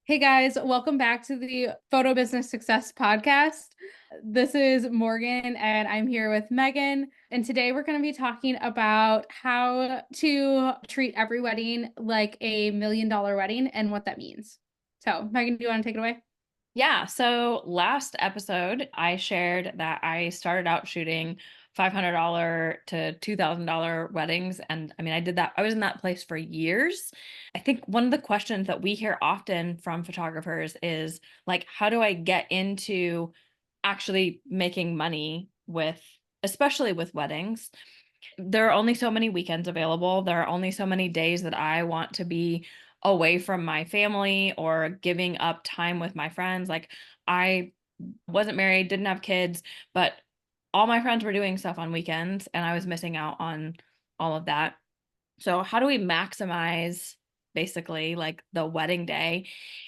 Hey guys, welcome back to the Photo Business Success Podcast. This is Morgan and I'm here with Megan. And today we're going to be talking about how to treat every wedding like a $1 million wedding and what that means. So, Megan, do you want to take it away? Yeah, so last episode, I shared that I started out shooting $500 to $2,000 weddings. And I mean, I did that, I was in that place for years. I think one of the questions that we hear often from photographers is like, how do I get into actually making money with, especially with weddings? There are only so many weekends available. There are only so many days that I want to be away from my family or giving up time with my friends. Like I wasn't married, didn't have kids, but all my friends were doing stuff on weekends and I was missing out on all of that. So how do we maximize basically like the wedding day?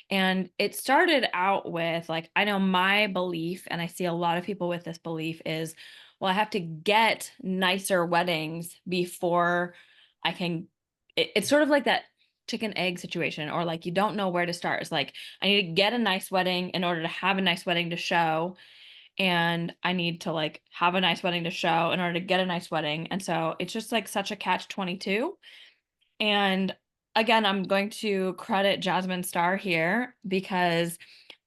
And it started out with like, I know my belief, and I see a lot of people with this belief is, well, I have to get nicer weddings before I can. It's sort of like that chicken egg situation, or like you don't know where to start. It's like, I need to get a nice wedding in order to have a nice wedding to show. And I need to like have a nice wedding to show in order to get a nice wedding. And so it's just like such a catch 22. And again, I'm going to credit Jasmine Star here because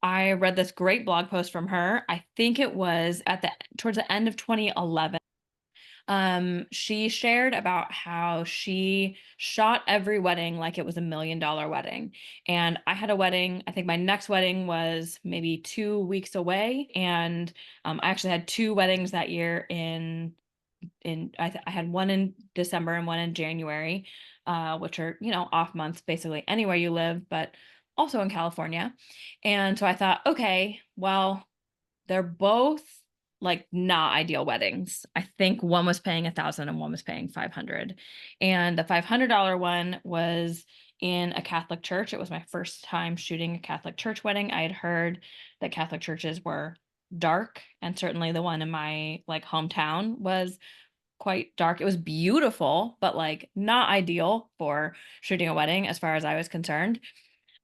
I read this great blog post from her. I think it was at the towards the end of 2011. She shared about how she shot every wedding like it was $1 million wedding. And I had a wedding, I think my next wedding was maybe 2 weeks away. And I actually had two weddings that year I had one in December and one in January, which are, off months basically anywhere you live, but also in California. And so I thought, okay, well, they're both like not ideal weddings. I think one was paying 1,000 and one was paying 500. And the $500 one was in a Catholic church. It was my first time shooting a Catholic church wedding. I had heard that Catholic churches were dark, and certainly the one in my like hometown was quite dark. It was beautiful, but like not ideal for shooting a wedding as far as I was concerned.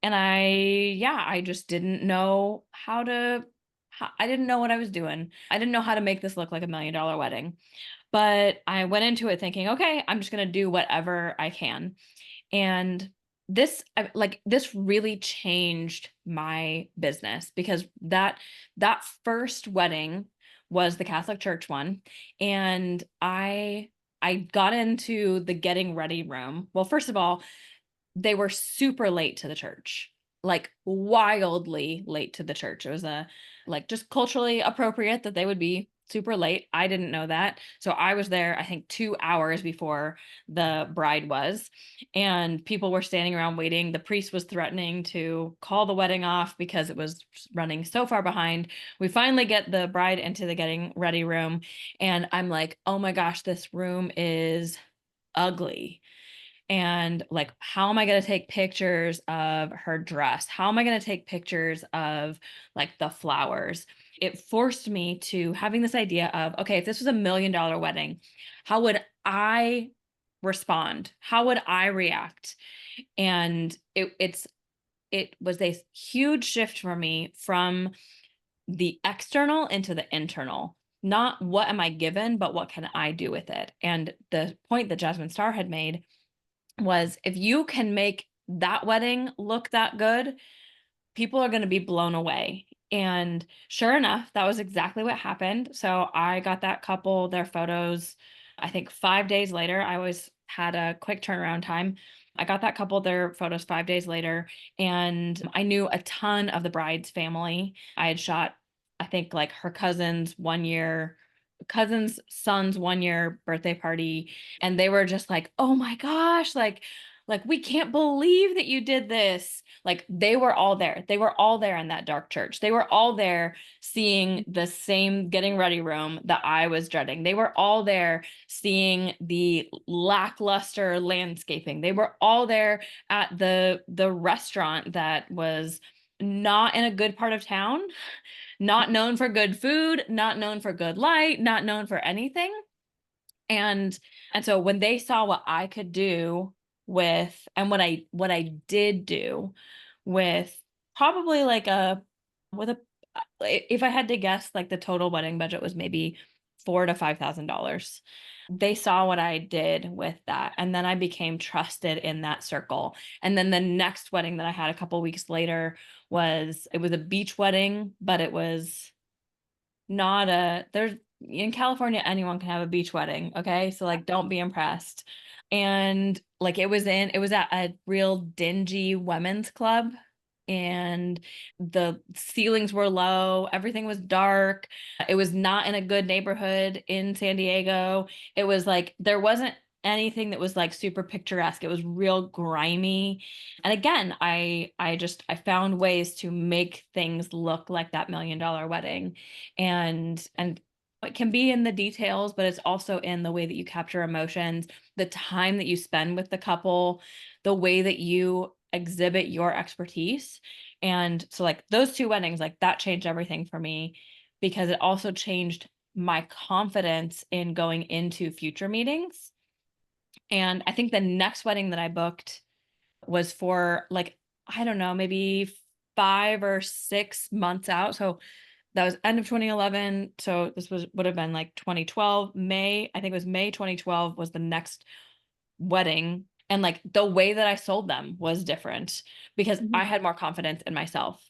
And I just didn't know I didn't know what I was doing. I didn't know how to make this look like $1 million wedding. But I went into it thinking, okay, I'm just going to do whatever I can. And this really changed my business because that first wedding was the Catholic church one. And I got into the getting ready room. Well, first of all, they were super late to the church, like wildly late to the church. It was a like just culturally appropriate that they would be super late. I didn't know that. So I was there, I think 2 hours before the bride was, and people were standing around waiting. The priest was threatening to call the wedding off because it was running so far behind. We finally get the bride into the getting ready room, and I'm like, oh my gosh, this room is ugly. And like, how am I going to take pictures of her dress? How am I going to take pictures of like the flowers? It forced me to having this idea of, okay, if this was $1 million wedding, how would I respond? How would I react? And it was a huge shift for me from the external into the internal. Not what am I given, but what can I do with it? And the point that Jasmine Star had made was, if you can make that wedding look that good, people are going to be blown away. And sure enough, that was exactly what happened. So I got that couple their photos, I think 5 days later. I always had a quick turnaround time. I got that couple their photos 5 days later, and I knew a ton of the bride's family. I had shot, I think, like her cousin's son's 1 year birthday party, and they were just like, oh my gosh, like we can't believe that you did this. Like they were all there. They were all there in that dark church. They were all there seeing the same getting ready room that I was dreading. They were all there seeing the lackluster landscaping. They were all there at the restaurant that was not in a good part of town, not known for good food, not known for good light, not known for anything. And and so when they saw what I could do with, and what I did do with probably like with a if I had to guess, like the total wedding budget was maybe $4,000 to $5,000. They saw what I did with that, and then I became trusted in that circle. And then the next wedding that I had a couple weeks later it was a beach wedding, but it was not a there's in California anyone can have a beach wedding, okay? So like don't be impressed. And like it was at a real dingy women's club, and the ceilings were low, everything was dark. It was not in a good neighborhood in San Diego. It was like there wasn't anything that was like super picturesque. It was real grimy. And again, I found ways to make things look like that $1 million wedding. And it can be in the details, but it's also in the way that you capture emotions, the time that you spend with the couple, the way that you exhibit your expertise. And so like those two weddings, like that changed everything for me, because it also changed my confidence in going into future meetings. And I think the next wedding that I booked was for like, I don't know, maybe 5 or 6 months out. So that was end of 2011. So this would have been like 2012, May. I think it was May 2012 was the next wedding. And like the way that I sold them was different because I Mhm. had more confidence in myself.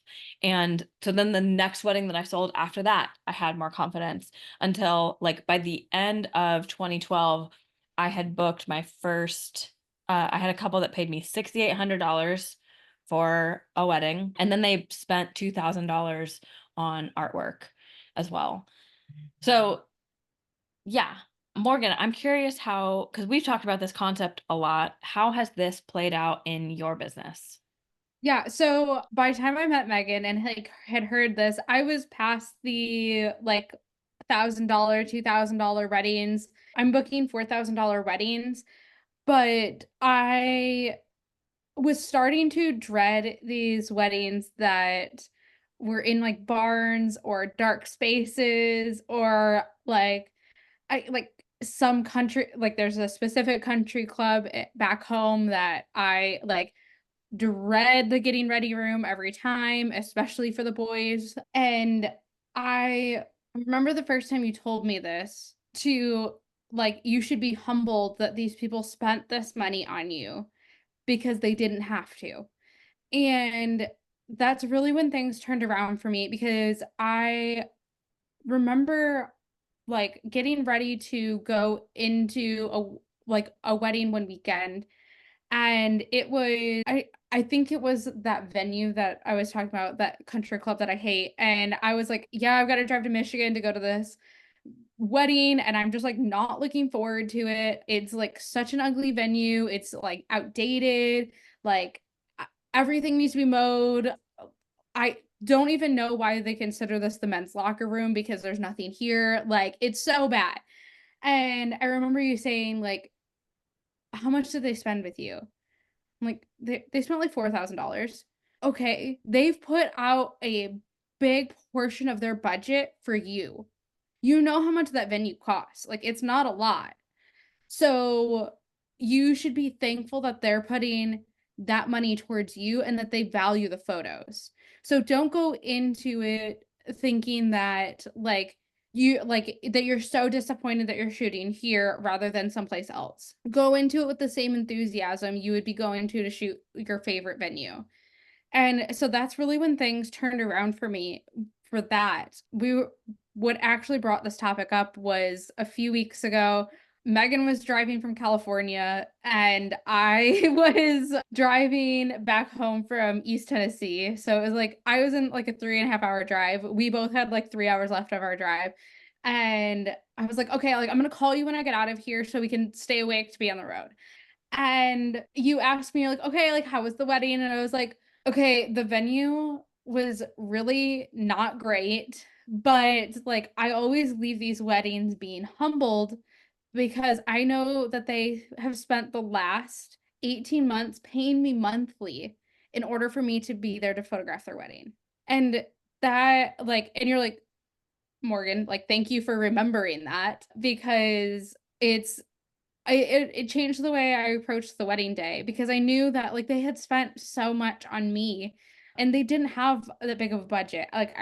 And so then the next wedding that I sold after that, I had more confidence until like by the end of 2012, I had booked my first, I had a couple that paid me $6,800 for a wedding. And then they spent $2,000 on artwork as well. So yeah. Morgan, I'm curious how, because we've talked about this concept a lot. How has this played out in your business? Yeah, so by the time I met Megan and like had heard this, I was past the like $1,000, $2,000 weddings. I'm booking $4,000 weddings, but I was starting to dread these weddings that were in like barns or dark spaces or like I like some country like there's a specific country club back home that I like dread the getting ready room every time, especially for the boys. And I remember the first time you told me this to like, you should be humbled that these people spent this money on you because they didn't have to. And that's really when things turned around for me because I remember like getting ready to go into a wedding one weekend, and it was I think it was that venue that I was talking about, that country club that I hate, and I was like, "Yeah, I've gotta drive to Michigan to go to this wedding," and I'm just, like, not looking forward to it. It's, like, such an ugly venue, it's, like, outdated, like, e everything needs to be mowed. I don't even know why they consider this the men's locker room because there's nothing here, like, it's so bad. And I remember you saying, like, "How much did they spend with you?" I'm like, "They spent, like, $4,000." Okay, they've put out a big portion of their budget for you. You know how much that venue costs, like, it's not a lot. So, you should be thankful that they're putting that money towards you and that they value the photos. So, don't go into it thinking that, that you're so disappointed that you're shooting here rather than someplace else. Go into it with the same enthusiasm you would be going to shoot your favorite venue. And so that's really when things turned around for me for that. What actually brought this topic up was a few weeks ago. Megan was driving from California and I was driving back home from East Tennessee. So it was like I was in like a 3.5 hour drive. We both had like 3 hours left of our drive. And I was like, okay, like I'm gonna call you when I get out of here so we can stay awake to be on the road. And you asked me, like, okay, like, how was the wedding? And I was like, okay, the venue was really not great, but like, I always leave these weddings being humbled because I know that they have spent the last 18 months paying me monthly in order for me to be there to photograph their wedding. And and you're like, Morgan, like, thank you for remembering that because it's it changed the way I approached the wedding day because I knew that, like, they had spent so much on me, and they didn't have that big of a budget. Like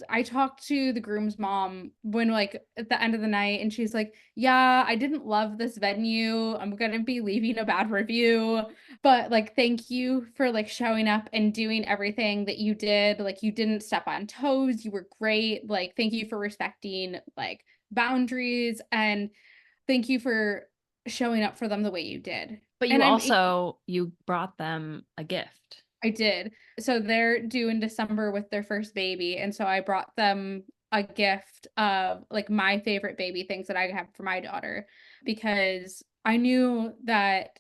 I talked to the groom's mom when like at the end of the night and she's like, "Yeah, I didn't love this venue. I'm going to be leaving a bad review, but like thank you for like showing up and doing everything that you did. Like you didn't step on toes. You were great. Like thank you for respecting like boundaries and thank you for showing up for them the way you did." But And you brought them a gift. I did. So they're due in December with their first baby. And so I brought them a gift of like my favorite baby things that I have for my daughter because I knew that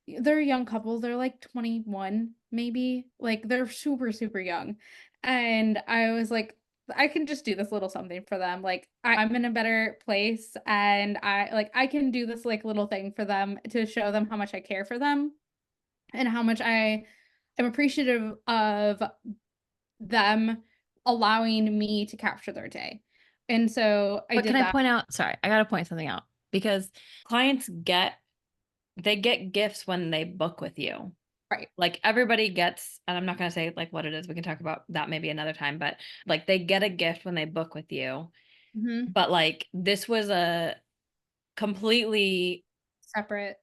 they're a young couple. They're like 21, maybe. Like they're super, super young. And I was like, I can just do this little something for them. Like I'm in a better place and I can do this like little thing for them to show them how much I care for them and how much I am appreciative of them allowing me to capture their day. And so I But can did I that. point out, sorry, I got to point something out because clients they get gifts when they book with you. Right. Like everybody gets, and I'm not going to say like what it is. We can talk about that maybe another time, but like they get a gift when they book with you. Mhm. But like this was a completely Separate.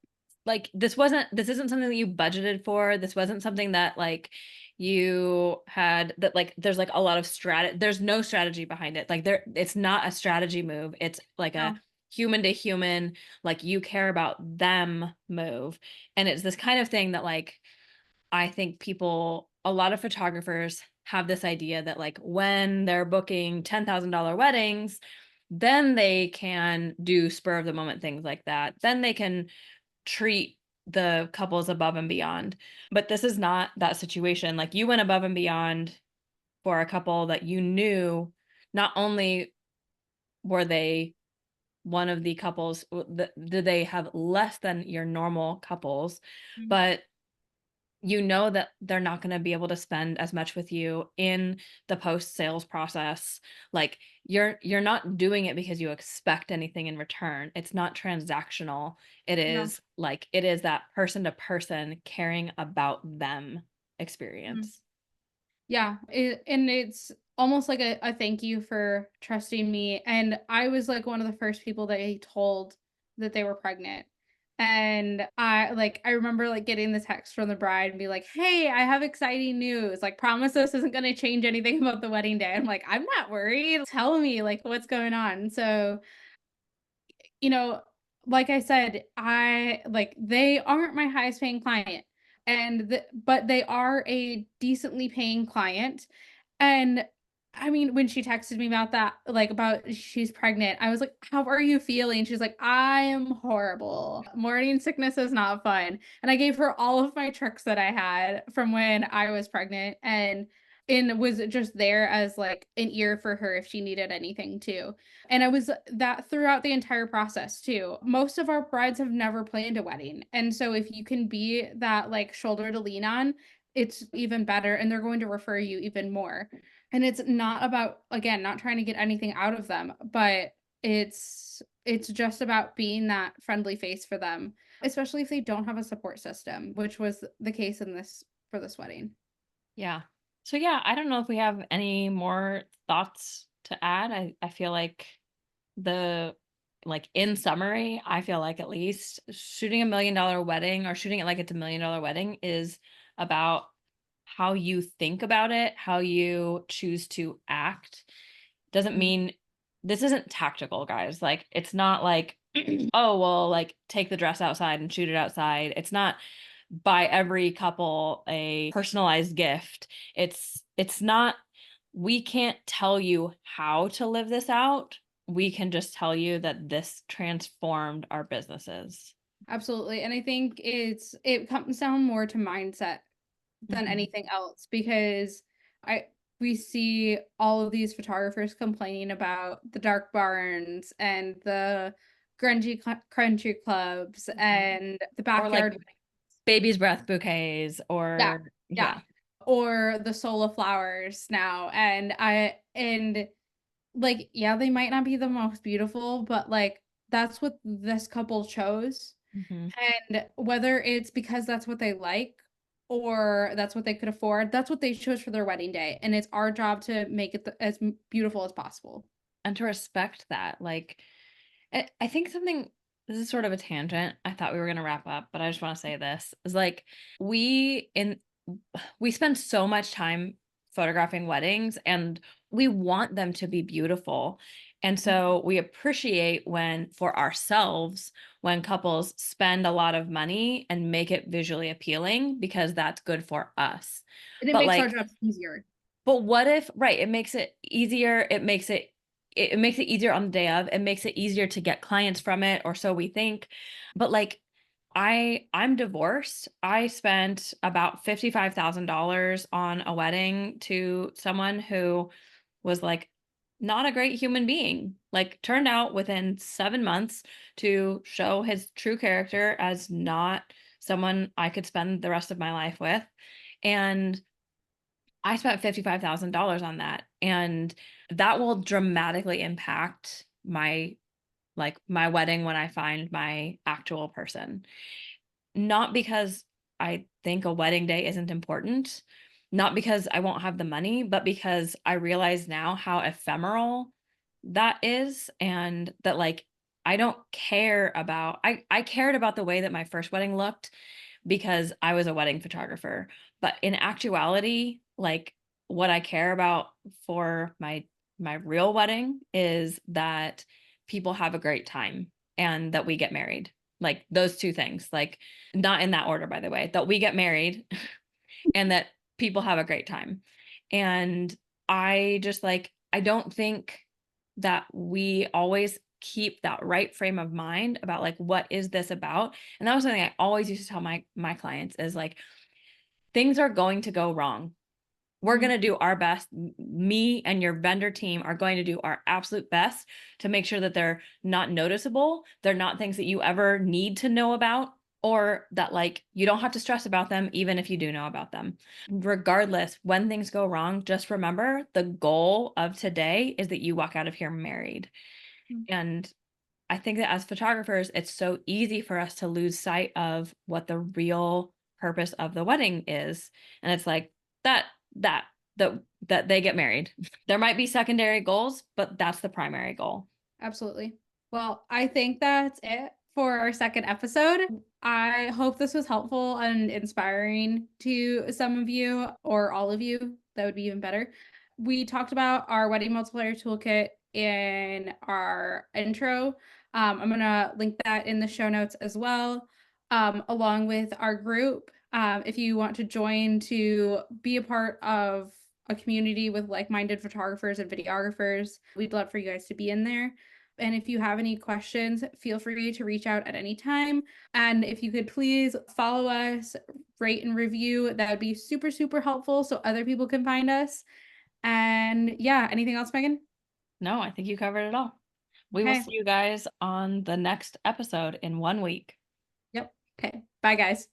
like this isn't something that you budgeted for. This wasn't something that like you had that like there's like a lot of there's no strategy behind it. Like it's not a strategy move. It's like a No. human to human, like you care about them move. And it's this kind of thing that like I think a lot of photographers have this idea that like when they're booking $10,000 weddings, then they can do spur of the moment things like that. Then they can treat the couples above and beyond. But this is not that situation. Like you went above and beyond for a couple that you knew not only were they one of the couples, did they have less than your normal couples, Mhm. but you know that they're not going to be able to spend as much with you in the post sales process. Like you're not doing it because you expect anything in return. It's not transactional. No. It is that person to person caring about them Mhm. experience. Yeah, and it's almost like a thank you for trusting me. And I was like one of the first people that he told that they were pregnant. And I remember like getting the text from the bride and be like, "Hey, I have exciting news. Like promise this isn't going to change anything about the wedding day." I'm like, "I'm not worried. Tell me like what's going on." So you know, like I said, they aren't my highest paying client but they are a decently paying client. And I mean, when she texted me about that, like about she's pregnant, I was like, "How are you feeling?" She's like, "I am horrible. Morning sickness is not fun." And I gave her all of my tricks that I had from when I was pregnant and was just there as like an ear for her if she needed anything too. And I was that throughout the entire process too. Most of our brides have never planned a wedding. And so if you can be that like shoulder to lean on, it's even better and they're going to refer you even more. And it's not about again, not trying to get anything out of them, but it's just about being that friendly face for them, especially if they don't have a support system, which was the case in this for this wedding. Yeah. So yeah, I don't know if we have any more thoughts to add. I feel like the like in summary, I feel like at least shooting $1 million wedding or shooting it like it's $1 million wedding is about how you think about it, how you choose to act. Doesn't Mhm. mean this isn't tactical, guys. Like it's not like, oh, well, like take the dress outside and shoot it outside. It's not buy every couple a personalized gift. It's not we can't tell you how to live this out. We can just tell you that this transformed our businesses. Absolutely. And I think it comes down more to mindset than Mm-hmm. anything else because I we see all of these photographers complaining about the dark barns and the country clubs Mm-hmm. and the Or like backyard. baby's breath bouquets Yeah, or yeah. yeah. Or the solo flowers now. And like, yeah, they might not be the most beautiful, but like that's what this couple chose. Mm-hmm. And whether it's because that's what they like or that's what they could afford. That's what they chose for their wedding day. And it's our job to make it as beautiful as possible. And to respect that. Like, I think something, this is sort of a tangent. I thought we were going to wrap up, but I just want to say this is like, we spend so much time photographing weddings and we want them to be beautiful. And so we appreciate when, for ourselves, when couples spend a lot of money and make it visually appealing because that's good for us. And it But makes our like, jobs easier. but what if, right, it makes it easier, it makes it easier on the day of, it makes it easier to get clients from it, or so we think. But like, I'm divorced. I spent about $55,000 on a wedding to someone who was like not a great human being. Like, turned out within 7 months to show his true character as not someone I could spend the rest of my life with. And I spent $55,000 on that, and that will dramatically impact my wedding when I find my actual person. Not because I think a wedding day isn't important, not because I won't have the money, but because I realize now how ephemeral that is, and that like I don't care about I cared about the way that my first wedding looked because I was a wedding photographer. But in actuality, like, what I care about for my real wedding is that people have a great time and that we get married. Like, those two things, like, not in that order, by the way, that we get married and that people have a great time. And I just like, I don't think that we always keep that right frame of mind about like, what is this about? And that was something I always used to tell my clients is like, things are going to go wrong. We're going to do our best. Me and your vendor team are going to do our absolute best to make sure that they're not noticeable. They're not things that you ever need to know about, or that like you don't have to stress about them, even if you do know about them. Regardless, when things go wrong, just remember the goal of today is that you walk out of here married. And I think that as photographers, it's so easy for us to lose sight of what the real purpose of the wedding is. And it's like that, that, that they get married. There might be secondary goals, but that's the primary goal. Absolutely. Well, I think that's it for our second episode. I hope this was helpful and inspiring to some of you or all of you. That would be even better. We talked about our wedding multiplier toolkit in our intro. I'm going to link that in the show notes as well, along with our group. If you want to join to be a part of a community with like-minded photographers and videographers, we'd love for you guys to be in there. And if you have any questions, feel free to reach out at any time. And if you could please follow us, rate and review, that would be super, super helpful so other people can find us. And yeah, anything else, Megan? No, I think you covered it all. We will Okay. see you guys on the next episode in 1 week. Yep. Okay. Bye, guys.